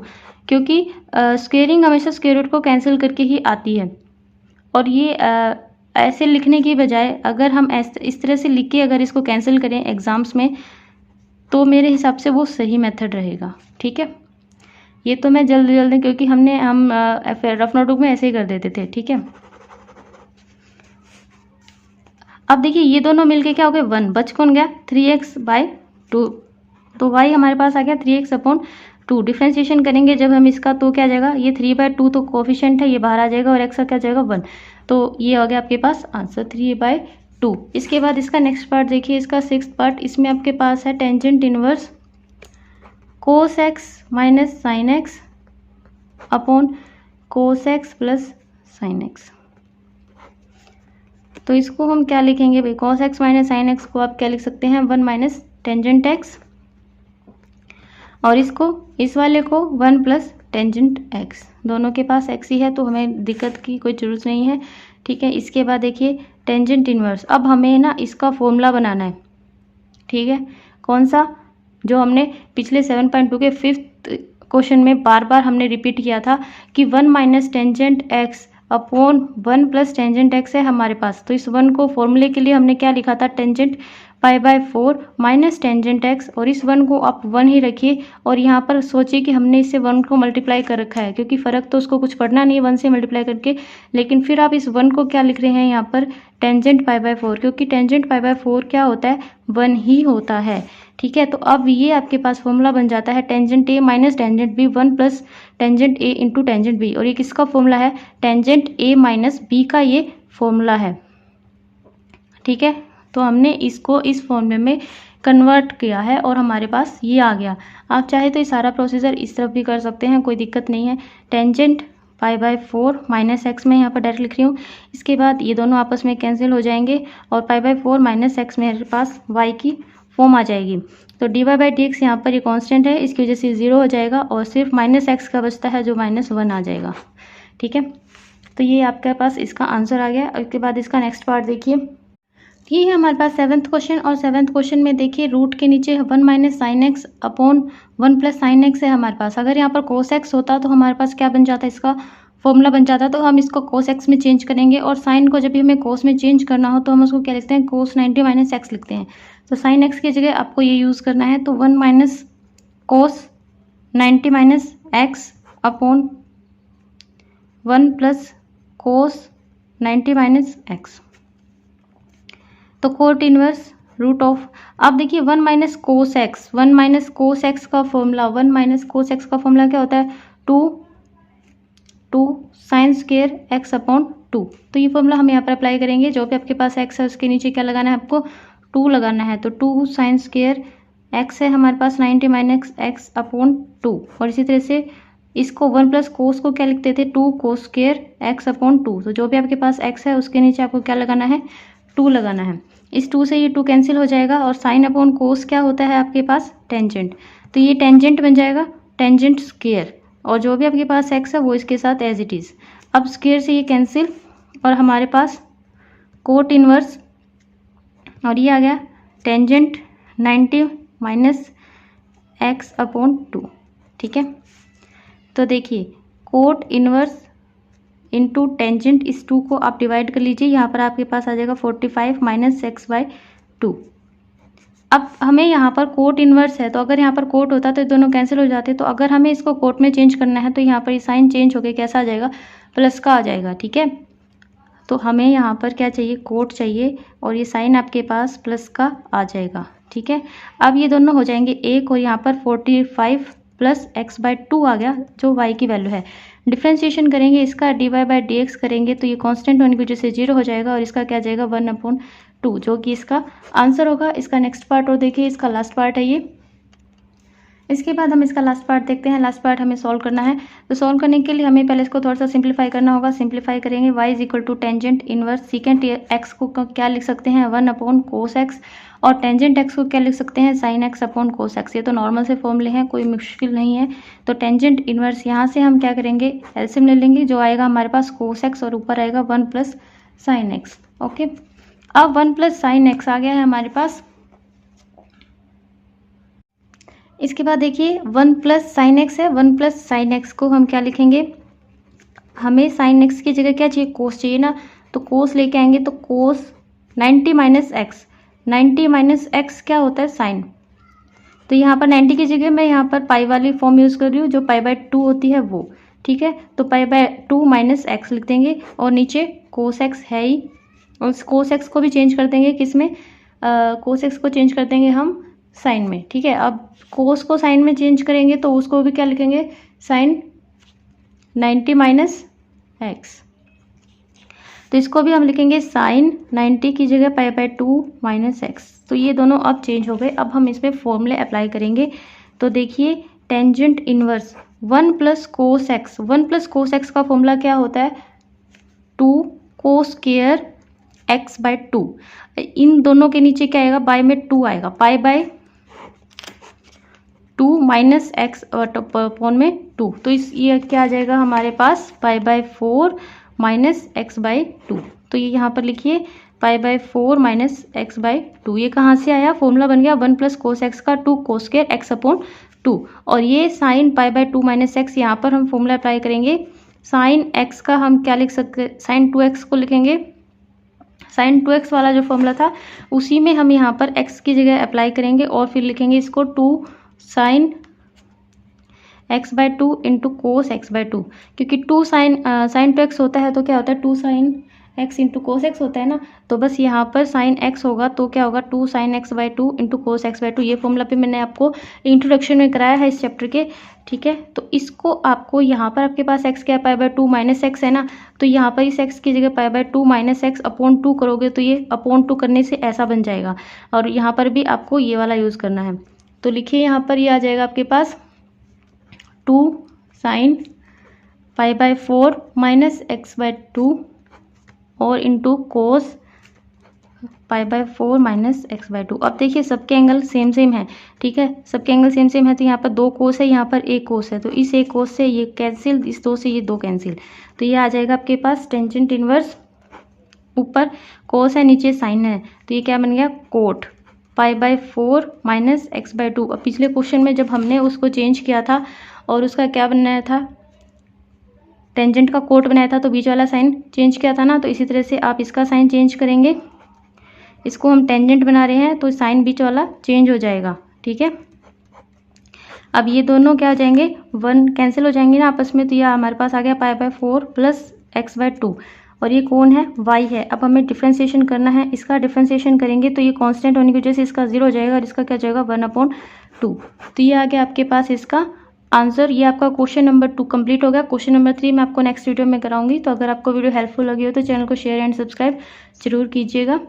क्योंकि स्क्वेयरिंग हमेशा स्क्वायर रूट को कैंसिल करके ही आती है। और ये ऐसे लिखने की बजाय अगर हम इस तरह से लिख के अगर इसको कैंसिल करें एग्जाम्स में, तो मेरे हिसाब से वो सही मेथड रहेगा, ठीक है। ये तो मैं जल्दी क्योंकि हम रफ नोटबुक में ऐसे ही कर देते थे, ठीक है। अब देखिए ये दोनों मिलके क्या हो गए 1, बच कौन गया 3x/2, तो y हमारे पास आ गया 3x अपॉन 2। डिफ्रेंशिएशन करेंगे जब हम इसका तो क्या आ जाएगा, ये 3/2 तो कोफिशिएंट है, ये बाहर आ जाएगा और x का क्या जाएगा 1, तो ये हो गया आपके पास आंसर 3/2। इसके बाद इसका नेक्स्ट पार्ट देखिए, इसका 6th पार्ट, इसमें आपके पास है tangent inverse cos x minus sine x upon cos x plus sine x। तो इसको हम क्या लिखेंगे भाई, cos x minus sine x को आप क्या लिख सकते हैं 1 माइनस टेंजेंट x, और इसको इस वाले को 1 प्लस टेंजेंट x, दोनों के पास x ही है तो हमें दिक्कत की कोई जरूरत नहीं है, ठीक है। इसके बाद देखिए टेंजेंट इनवर्स, अब हमें ना इसका फॉर्मूला बनाना है, ठीक है। कौन सा, जो हमने पिछले 7.2 के 5th क्वेश्चन में बार बार हमने रिपीट किया था कि 1 minus tangent x upon 1 plus tangent x है हमारे पास। तो इस 1 को फॉर्मूले के लिए हमने क्या लिखा था, टेंजेंट π/4 माइनस टेंजेंट x, और इस 1 को आप 1 ही रखिए, और यहाँ पर सोचिए कि हमने इससे 1 को मल्टीप्लाई कर रखा है, क्योंकि फ़र्क तो उसको कुछ पड़ना नहीं है 1 से मल्टीप्लाई करके, लेकिन फिर आप इस 1 को क्या लिख रहे हैं यहाँ पर टेंजेंट π/4, क्योंकि टेंजेंट π/4 क्या होता है 1 ही होता है, ठीक है। तो अब ये आपके पास फॉर्मूला बन जाता है tangent a minus tangent b 1 plus tangent a into tangent b, और ये किसका फॉर्मूला है, टेंजेंट a माइनस b का ये फॉर्मूला है, ठीक है। तो हमने इसको इस फॉर्मूले में कन्वर्ट किया है और हमारे पास ये आ गया। आप चाहे तो ये सारा प्रोसीजर इस तरफ भी कर सकते हैं, कोई दिक्कत नहीं है। टेंजेंट π/4 माइनस एक्स में यहाँ पर डायरेक्ट लिख रही हूँ, इसके बाद ये दोनों आपस में कैंसिल हो जाएंगे और π/4 माइनस एक्स मेरे पास y की फॉर्म आ जाएगी। तो dy/dx यहाँ पर ये कांस्टेंट है, इसकी वजह से 0 हो जाएगा और सिर्फ माइनस एक्स का बचता है जो -1 आ जाएगा, ठीक है। तो ये आपके पास इसका आंसर आ गया। उसके बाद इसका नेक्स्ट पार्ट देखिए, ये है हमारे पास 7th क्वेश्चन, और 7th क्वेश्चन में देखिए रूट के नीचे 1 minus sine x upon 1 plus sine x है हमारे पास। अगर यहाँ पर कोस एक्स होता तो हमारे पास क्या बन जाता, इसका फॉर्मूला बन जाता, तो हम इसको कोस एक्स में चेंज करेंगे, और साइन को जब भी हमें कोस में चेंज करना हो तो हम उसको क्या लिखते हैं, कोस 90 माइनस एक्स लिखते हैं। तो साइन एक्स की जगह आपको ये यूज़ करना है, तो 1 माइनस कोस 90 माइनस एक्स अपॉन 1 प्लस कोस 90 माइनस एक्स, तो कोट इनवर्स रूट ऑफ, अब देखिए 1 minus cos X, 1 minus cos X का फॉर्मूला, 1 माइनस कोस एक्स का फॉर्मूला क्या होता है, 2 साइन स्क्वायर एक्स अपॉन 2। तो ये फॉर्मूला हम यहाँ पर अप्लाई करेंगे, जो भी आपके पास एक्स है उसके नीचे क्या लगाना है, आपको 2 लगाना है। तो 2 साइन स्क्वायर एक्स है हमारे पास 90 माइनस एक्स अपॉन 2, और इसी तरह से इसको 1 प्लस कोस को क्या लिखते थे, 2 कोस स्क्वायर एक्स अपॉन 2। तो जो भी आपके पास एक्स है उसके नीचे आपको क्या लगाना है, 2 लगाना है। इस 2 से ये 2 कैंसिल हो जाएगा, और साइन अपॉन कोस क्या होता है आपके पास, टेंजेंट, तो ये टेंजेंट बन जाएगा टेंजेंट स्क्वायर, और जो भी आपके पास एक्स है वो इसके साथ एज इट इज़। अब स्क्वायर से ये कैंसिल, और हमारे पास कोट इनवर्स, और ये आ गया टेंजेंट 90 माइनस एक्स अपॉन 2, ठीक है। तो देखिए कोट इनवर्स इंटू टेंजेंट, इस 2 को आप डिवाइड कर लीजिए, यहाँ पर आपके पास आ जाएगा 45 माइनस x/2। अब हमें यहाँ पर कोट इनवर्स है, तो अगर यहाँ पर कोट होता तो ये दोनों कैंसिल हो जाते, तो अगर हमें इसको कोट में चेंज करना है तो यहाँ पर ये साइन चेंज होकर कैसा आ जाएगा, प्लस का आ जाएगा, ठीक है। तो हमें यहाँ पर क्या चाहिए, कोट चाहिए, और ये साइन आपके पास प्लस का आ जाएगा, ठीक है। अब ये दोनों हो जाएंगे 1, और यहाँ पर 45 प्लस एक्स बाई टू आ गया जो y की वैल्यू है। डिफ्रेंशिएशन करेंगे इसका dy बाई dx करेंगे तो ये कांस्टेंट होने की वजह से 0 हो जाएगा और इसका क्या जाएगा 1/2 जो कि इसका आंसर होगा। इसका नेक्स्ट पार्ट और देखिए, इसका लास्ट पार्ट है ये। इसके बाद हम इसका लास्ट पार्ट देखते हैं। लास्ट पार्ट हमें सॉल्व करना है, तो सॉल्व करने के लिए हमें पहले इसको थोड़ा सा सिंप्लीफाई करना होगा। सिंप्लीफाई करेंगे y is equal to tangent inverse secant x को क्या लिख सकते हैं 1/cos x और टेंजेंट x को क्या लिख सकते हैं sin x upon cos x। ये तो नॉर्मल से फॉर्मूले हैं, कोई मुश्किल नहीं है। तो टेंजेंट इनवर्स यहाँ से हम क्या करेंगे एलसीएम ले लेंगे, जो आएगा हमारे पास cos x और ऊपर आएगा 1 प्लस sin x। ओके, अब 1 प्लस sin x आ गया है हमारे पास। इसके बाद देखिए 1 प्लस साइन एक्स है, 1 प्लस साइन एक्स को हम क्या लिखेंगे, हमें साइन एक्स की जगह क्या चाहिए कोस चाहिए ना, तो कोस लेके आएंगे तो कोस 90 माइनस एक्स, 90 माइनस एक्स क्या होता है साइन। तो यहाँ पर 90 की जगह मैं यहाँ पर पाई वाली फॉर्म यूज़ कर रही हूँ जो पाई बाय 2 होती है वो, ठीक है। तो पाई बाय 2 माइनस एक्स लिख देंगे और नीचे कोस एक्स है ही, और उस कोस एक्स को भी चेंज कर देंगे किस में, कोस एक्स को चेंज कर देंगे हम साइन में, ठीक है। अब कोस को साइन में चेंज करेंगे तो उसको भी क्या लिखेंगे साइन 90 माइनस एक्स, तो इसको भी हम लिखेंगे साइन 90 की जगह पाई बाय 2 माइनस एक्स। तो ये दोनों अब चेंज हो गए। अब हम इसमें फॉर्मूले अप्लाई करेंगे। तो देखिए tangent inverse 1 plus cos X, 1 plus cos X का फॉर्मूला क्या होता है 2 कोस स्क्वायर एक्स बाय 2। इन दोनों के नीचे क्या आएगा बाय में 2 आएगा, pi by 2 minus X upon में 2, तो इस ये क्या आ जाएगा हमारे पास pi by 4 minus x by 2। तो ये यहाँ पर लिखिए pi by 4 minus x by 2। ये कहाँ से आया, फॉर्मूला बन गया 1 प्लस कोस एक्स का 2 कोस स्क्वायर एक्स अपॉन 2, और ये sign pi by 2 minus x, यहाँ पर हम फॉर्मूला अप्लाई करेंगे। साइन एक्स का हम क्या लिख सकते, साइन 2x को लिखेंगे, साइन 2x वाला जो फॉर्मूला था उसी में हम यहाँ पर x की जगह अप्लाई करेंगे और फिर लिखेंगे इसको 2 sine x by 2 into cos x by 2, क्योंकि 2 साइन 2x होता है तो क्या होता है 2 sine x into cos x होता है ना, तो बस यहाँ पर साइन x होगा तो क्या होगा 2 sine x by 2 into cos x by 2। ये फॉर्मूला पे मैंने आपको इंट्रोडक्शन में कराया है इस चैप्टर के, ठीक है। तो इसको आपको यहाँ पर आपके पास x क्या पाई बाय 2 माइनस एक्स है ना, तो यहाँ पर इस x की जगह पाई बाय 2 माइनस एक्स अपॉन 2 करोगे तो ये अपॉन 2 करने से ऐसा बन जाएगा, और यहाँ पर भी आपको ये वाला यूज़ करना है। तो लिखिए यहाँ पर ये आ जाएगा आपके पास 2 sine pi by 4 minus x by 2 और into cos pi by 4 minus x by 2। अब देखिए सबके एंगल सेम सेम है, ठीक है, सबके एंगल सेम सेम है। तो यहाँ पर 2 कोस है, यहाँ पर 1 कोस है, तो इस 1 कोस से ये कैंसिल, इस 2 से ये 2 कैंसिल, तो ये आ जाएगा आपके पास टेंजेंट इनवर्स, ऊपर कोस है नीचे साइन है, तो ये क्या बन गया cot pi by 4 minus x by 2। अब पिछले क्वेश्चन में जब हमने उसको चेंज किया था और उसका क्या बनाया था, टेंजेंट का कोट बनाया था, तो बीच वाला साइन चेंज किया था ना, तो इसी तरह से आप इसका साइन चेंज करेंगे। इसको हम टेंजेंट बना रहे हैं तो साइन बीच वाला चेंज हो जाएगा, ठीक है। अब ये दोनों क्या हो जाएंगे 1 कैंसिल हो जाएंगे ना आपस में, तो ये हमारे पास आ गया pi by 4 plus x by 2, और ये कौन है y है। अब हमें डिफ्रेंशिएशन करना है, इसका डिफ्रेंशिएशन करेंगे तो ये कांस्टेंट होने की वजह से इसका 0 हो जाएगा और इसका क्या जाएगा 1/2। तो ये आ गया आपके पास इसका आंसर। ये आपका क्वेश्चन नंबर 2 कंप्लीट हो गया। क्वेश्चन नंबर 3 मैं आपको नेक्स्ट वीडियो में कराऊंगी। तो अगर आपको वीडियो हेल्पफुल लगी हो तो चैनल को शेयर एंड सब्सक्राइब जरूर कीजिएगा।